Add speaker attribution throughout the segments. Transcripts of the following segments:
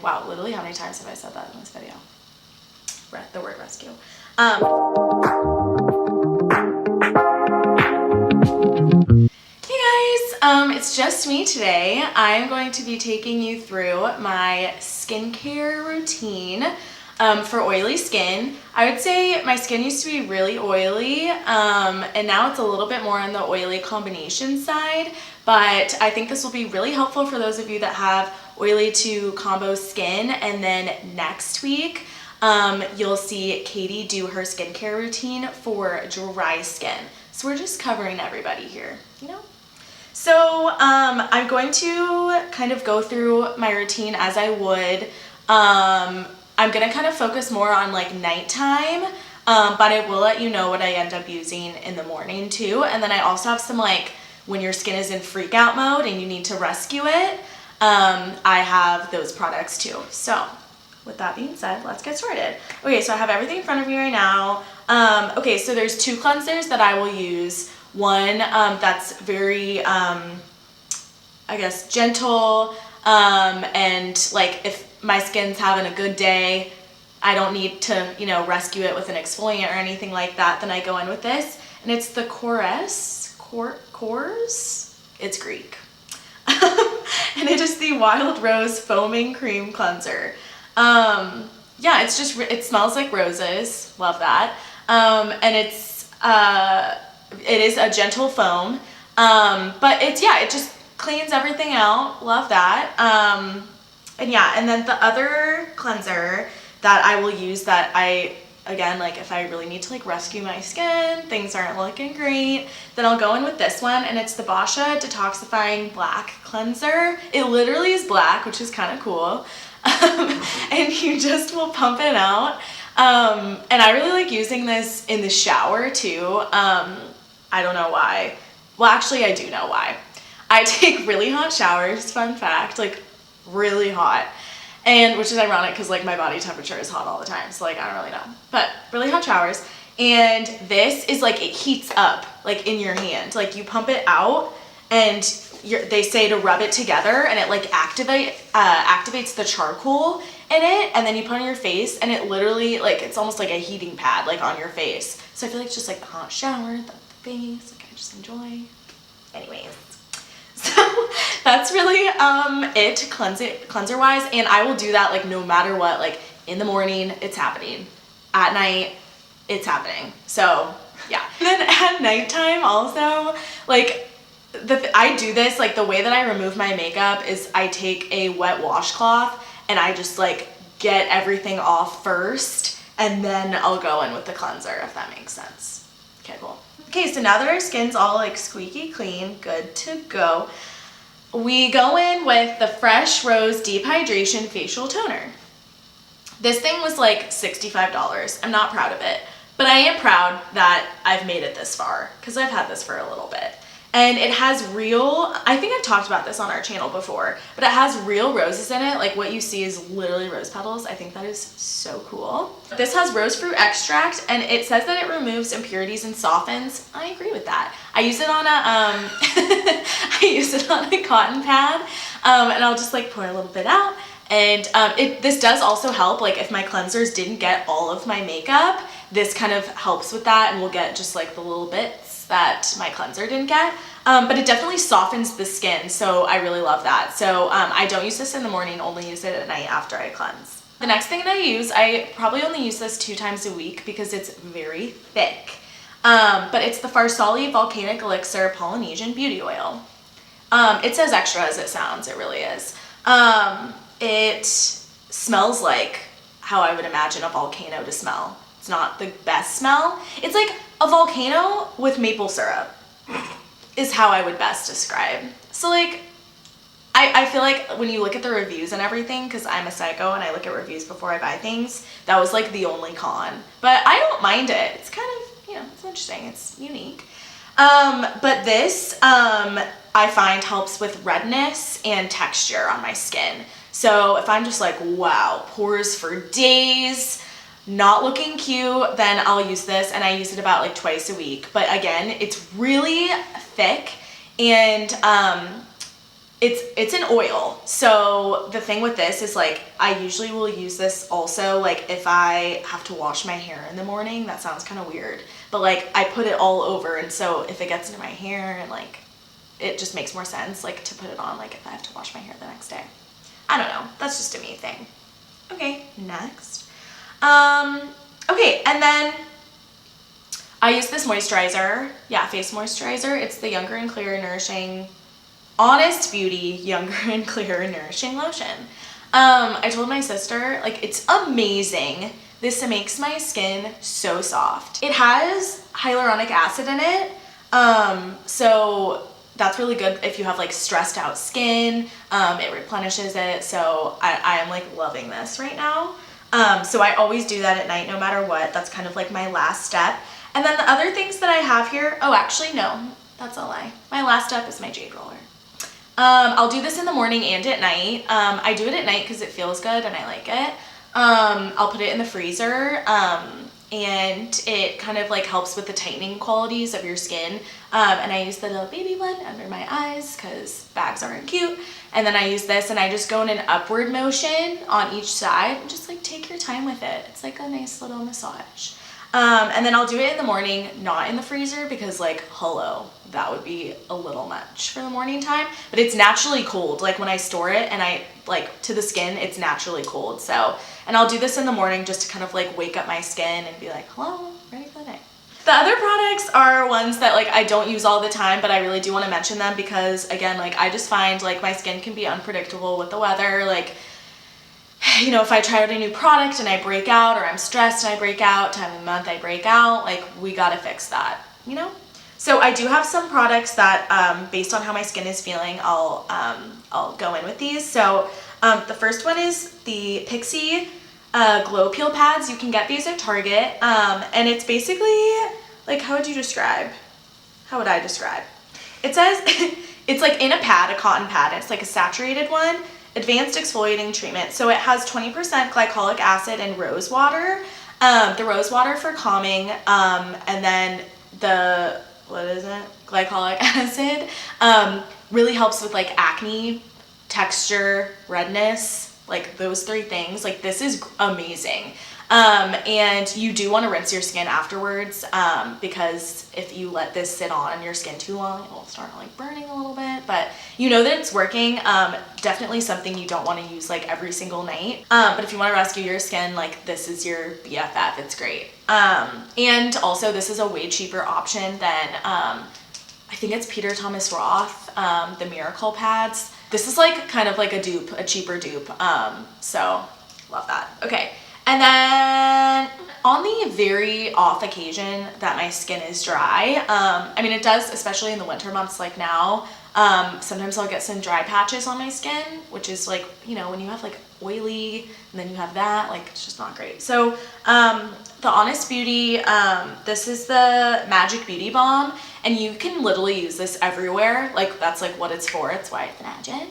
Speaker 1: wow, literally how many times have I said that in this video? The word rescue. Hey guys, it's just me today. I'm going to be taking you through my skincare routine for oily skin. I would say my skin used to be really oily, and now it's a little bit more on the oily combination side, but I think this will be really helpful for those of you that have oily to combo skin. And then next week, you'll see Katie do her skincare routine for dry skin. So we're just covering everybody here, you know? So I'm going to kind of go through my routine as I would. I'm gonna kind of focus more on like nighttime, but I will let you know what I end up using in the morning too. And then I also have some like when your skin is in freak out mode and you need to rescue it, I have those products too. So with that being said, let's get started. Okay, so I have everything in front of me right now. Okay, so there's two cleansers that I will use. One that's very, I guess, gentle, and like if my skin's having a good day, I don't need to, you know, rescue it with an exfoliant or anything like that, then I go in with this. And it's the Kors, it's Greek. And it is the Wild Rose Foaming Cream Cleanser. Yeah, it's just, it smells like roses, love that. And it is a gentle foam, but it's, yeah, it just cleans everything out, love that. And yeah, and then the other cleanser that I will use that again, like if I really need to like rescue my skin, things aren't looking great, then I'll go in with this one, and it's the Basha Detoxifying Black Cleanser. It literally is black, which is kind of cool. And you just will pump it out. And I really like using this in the shower too. I don't know why. Well, actually I do know why. I take really hot showers, fun fact, like really hot. And which is ironic because like my body temperature is hot all the time, so like I don't really know, but really hot showers. And this is like, it heats up like in your hand, like you pump it out and they say to rub it together, and it like activates the charcoal in it, and then you put it on your face, and it literally like, it's almost like a heating pad like on your face. So I feel like it's just like the hot shower, the face, like I just enjoy. Anyways, so that's really it cleanser wise, and I will do that like no matter what. Like in the morning it's happening, at night it's happening, so yeah. And then at nighttime also, like I do this, like the way that I remove my makeup is I take a wet washcloth and I just like get everything off first, and then I'll go in with the cleanser, if that makes sense. Okay, cool. Okay, so now that our skin's all like squeaky clean, good to go, we go in with the Fresh Rose Deep Hydration Facial Toner. This thing was like $65. I'm not proud of it, but I am proud that I've made it this far because I've had this for a little bit. And it has real, I think I've talked about this on our channel before, but it has real roses in it. Like what you see is literally rose petals. I think that is so cool. This has rose fruit extract, and it says that it removes impurities and softens. I agree with that. I use it on a, I use it on a cotton pad, and I'll just like pour a little bit out. And this does also help, like if my cleansers didn't get all of my makeup, this kind of helps with that, and we'll get just like the little bits that my cleanser didn't get. But it definitely softens the skin, so I really love that. So I don't use this in the morning, only use it at night after I cleanse. The next thing that I use, I probably only use this 2 times a week because it's very thick. But it's the Farsali Volcanic Elixir Polynesian Beauty Oil. It says extra as it sounds, it really is. It smells like how I would imagine a volcano to smell. It's not the best smell. It's like a volcano with maple syrup is how I would best describe. So like, I feel like when you look at the reviews and everything, because I'm a psycho and I look at reviews before I buy things, that was like the only con. But I don't mind it. It's kind of, you know, it's interesting. It's unique. But this, I find helps with redness and texture on my skin. So if I'm just like, wow, pores for days, not looking cute, then I'll use this, and I use it about like twice a week. But again, it's really thick, and it's an oil. So the thing with this is like, I usually will use this also like if I have to wash my hair in the morning. That sounds kind of weird, but like I put it all over, and so if it gets into my hair, and like it just makes more sense like to put it on like if I have to wash my hair the next day. I don't know, that's just a me thing. Okay, next. Okay, and then I use this moisturizer. Yeah, face moisturizer. It's the Younger and Clearer Nourishing Honest Beauty Younger and Clearer Nourishing Lotion. I told my sister, like, it's amazing. This makes my skin so soft. It has hyaluronic acid in it, so that's really good if you have like stressed out skin. It replenishes it, so I am like loving this right now. So I always do that at night no matter what. That's kind of like my last step. And then the other things that I have here, oh actually no, that's a lie. My last step is my jade roller. I'll do this in the morning and at night. I do it at night because it feels good and I like it. I'll put it in the freezer, and it kind of like helps with the tightening qualities of your skin. And I use the little baby one under my eyes because bags aren't cute. And then I use this and I just go in an upward motion on each side and just like take your time with it. It's like a nice little massage. And then I'll do it in the morning, not in the freezer, because like, hello, that would be a little much for the morning time, but it's naturally cold. Like when I store it and I like to the skin, it's naturally cold. So, and I'll do this in the morning just to kind of like wake up my skin and be like, hello, ready for the day. The other products are ones that like I don't use all the time, but I really do want to mention them because again, like I just find like my skin can be unpredictable with the weather. Like, you know, if I try out a new product and I break out, or I'm stressed and I break out, time of the month I break out, like we gotta fix that, you know? So I do have some products that, based on how my skin is feeling, I'll go in with these. So the first one is the Pixi Glow Peel Pads. You can get these at Target, and it's basically, like, how would you describe? How would I describe? It says, it's like in a pad, a cotton pad, it's like a saturated one. Advanced exfoliating treatment. So it has 20% glycolic acid and rose water. The rose water for calming, and then the, what is it? Glycolic acid really helps with like acne, texture, redness, like those three things. Like this is amazing. And you do want to rinse your skin afterwards, because if you let this sit on your skin too long, it will start like burning a little bit, but you know that it's working. Definitely something you don't want to use like every single night. But if you want to rescue your skin, like this is your BFF, it's great. And also this is a way cheaper option than, I think it's Peter Thomas Roth, the Miracle Pads. This is like kind of like a dupe, a cheaper dupe. So love that. Okay. And then on the very off occasion that my skin is dry, I mean it does, especially in the winter months like now, sometimes I'll get some dry patches on my skin, which is like, you know, when you have like oily and then you have that, like it's just not great. So the Honest Beauty, this is the Magic Beauty Balm, and you can literally use this everywhere. Like that's like what it's for, it's why it's magic.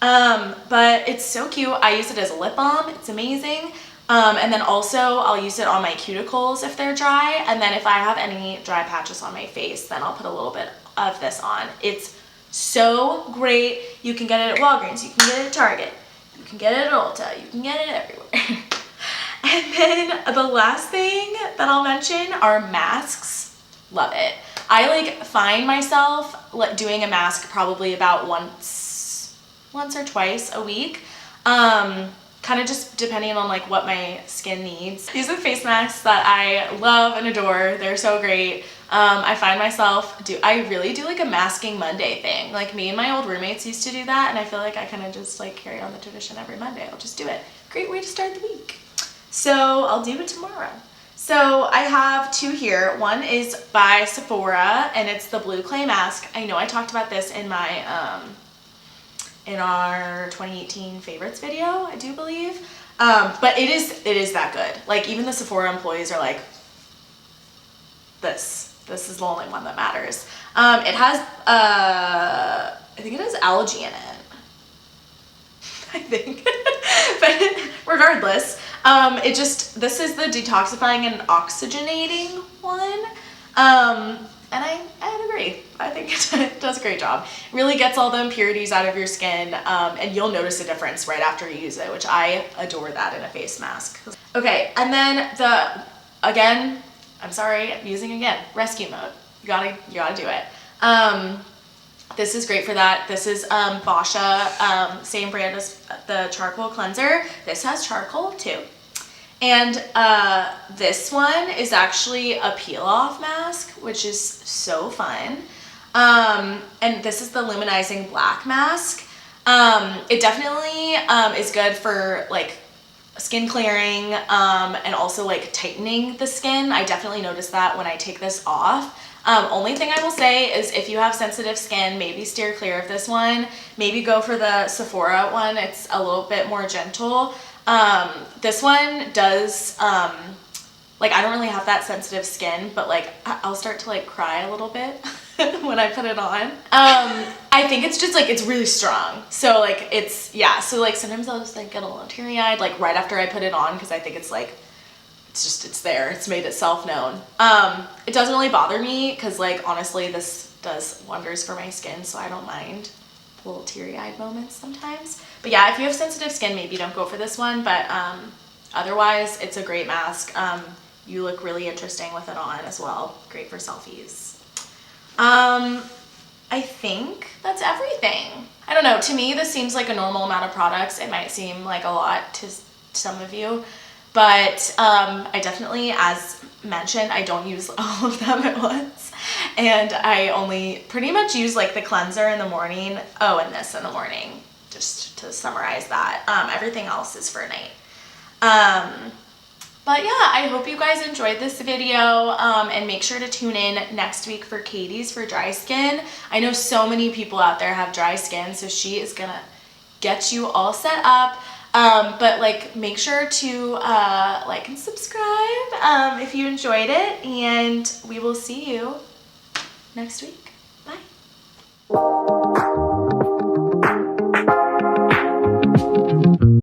Speaker 1: But it's so cute. I use it as a lip balm, it's amazing. And then also I'll use it on my cuticles if they're dry. And then if I have any dry patches on my face, then I'll put a little bit of this on. It's so great. You can get it at Walgreens, you can get it at Target, you can get it at Ulta, you can get it everywhere. And then the last thing that I'll mention are masks. Love it. I like find myself doing a mask probably about once or twice a week. Kind of just depending on like what my skin needs. These are the face masks that I love and adore. They're so great. I find myself, I really do like a masking Monday thing. Like me and my old roommates used to do that, and I feel like I kind of just like carry on the tradition every Monday. I'll just do it. Great way to start the week. So I'll do it tomorrow. So I have two here. One is by Sephora, and it's the Blue Clay Mask. I know I talked about this in my in our 2018 favorites video, I do believe. But it is that good. Like even the Sephora employees are like, this is the only one that matters. It has, I think it has algae in it. I think. But regardless, this is the detoxifying and oxygenating one. And I agree. I think it does a great job. Really gets all the impurities out of your skin, and you'll notice a difference right after you use it, which I adore that in a face mask. Okay, and then again, I'm sorry, I'm using again, rescue mode. You gotta do it. This is great for that. This is Boscia, same brand as the charcoal cleanser. This has charcoal too. And this one is actually a peel-off mask, which is so fun. And this is the luminizing black mask. It definitely is good for like skin clearing and also like tightening the skin. I definitely notice that when I take this off. Only thing I will say is if you have sensitive skin, maybe steer clear of this one. Maybe go for the Sephora one. It's a little bit more gentle. This one does, like I don't really have that sensitive skin, but like I'll start to like cry a little bit when I put it on. I think it's just like, it's really strong. So like it's, yeah. So like sometimes I'll just like get a little teary eyed like right after I put it on, because I think it's like, it's there. It's made itself known. It doesn't really bother me because like honestly this does wonders for my skin, so I don't mind little teary-eyed moments sometimes. But yeah, if you have sensitive skin, maybe don't go for this one, but otherwise it's a great mask. You look really interesting with it on as well. Great for selfies. I think that's everything. I don't know, to me this seems like a normal amount of products. It might seem like a lot to some of you, but I definitely, as mentioned, I don't use all of them at once, and I only pretty much use like the cleanser in the morning, and this in the morning, just to summarize that. Everything else is for night. But yeah, I hope you guys enjoyed this video, and make sure to tune in next week for Katie's for dry skin. I know so many people out there have dry skin, so she is gonna get you all set up. But like make sure to like and subscribe if you enjoyed it, and we will see you next week.